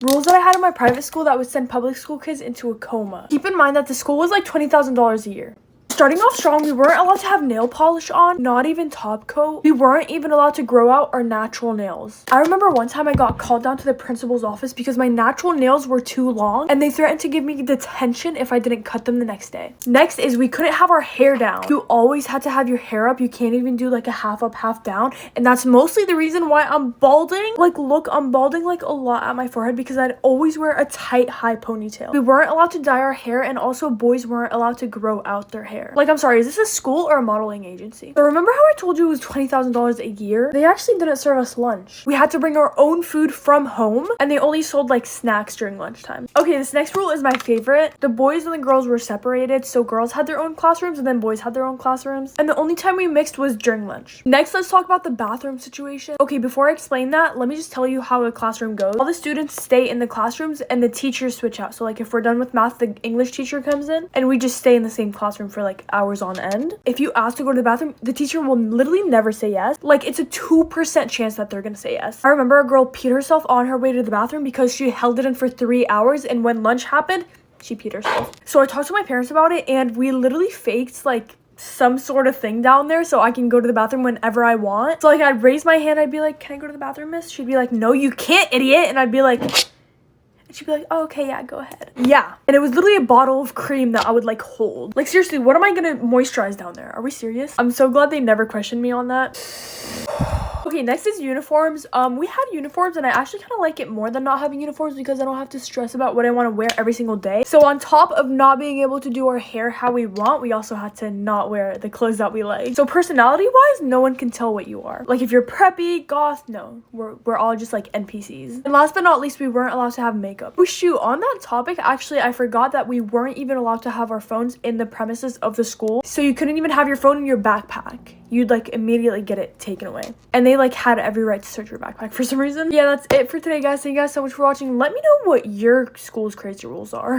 Rules that I had in my private school that would send public school kids into a coma. Keep in mind that the school was like $20,000 a year. Starting off strong, we weren't allowed to have nail polish on, not even top coat. We weren't even allowed to grow out our natural nails. I remember one time I got called down to the principal's office because my natural nails were too long and they threatened to give me detention if I didn't cut them the next day. Next is we couldn't have our hair down. You always had to have your hair up. You can't even do like a half up, half down. And that's mostly the reason why I'm balding. Like, look, I'm balding like a lot at my forehead because I'd always wear a tight, high ponytail. We weren't allowed to dye our hair, and also boys weren't allowed to grow out their hair. Like, I'm sorry, is this a school or a modeling agency? So remember how I told you it was $20,000 a year? They actually didn't serve us lunch. We had to bring our own food from home, and they only sold like snacks during lunchtime. Okay, this next rule is my favorite. The boys and the girls were separated, so girls had their own classrooms and then boys had their own classrooms. And the only time we mixed was during lunch. Next, let's talk about the bathroom situation. Okay, before I explain that, let me just tell you how a classroom goes. All the students stay in the classrooms and the teachers switch out. So like if we're done with math, the English teacher comes in and we just stay in the same classroom for like hours on end. If you ask to go to the bathroom, the teacher will literally never say yes. Like, it's a 2% chance that they're gonna say yes. I remember a girl peed herself on her way to the bathroom because she held it in for 3 hours, and when lunch happened, she peed herself. So I talked to my parents about it, and we literally faked like some sort of thing down there so I can go to the bathroom whenever I want. So like I'd raise my hand, I'd be like, can I go to the bathroom, miss? She'd be like, no, you can't, idiot. And I'd be like, and she'd be like, oh, okay, yeah, go ahead. Yeah. And it was literally a bottle of cream that I would like hold. Like, seriously, what am I gonna moisturize down there? Are we serious? I'm so glad they never questioned me on that. Okay, next is uniforms. We had uniforms, and I actually kind of like it more than not having uniforms because I don't have to stress about what I want to wear every single day. So on top of not being able to do our hair how we want, we also had to not wear the clothes that we like. So personality-wise, no one can tell what you are. Like, if you're preppy, goth, no. We're all just like NPCs. And last but not least, we weren't allowed to have makeup. Oh shoot, on that topic, actually, I forgot that we weren't even allowed to have our phones in the premises of the school. So you couldn't even have your phone in your backpack. You'd like immediately get it taken away. And they like had every right to search your backpack for some reason. Yeah, that's it for today, guys. Thank you guys so much for watching. Let me know what your school's crazy rules are.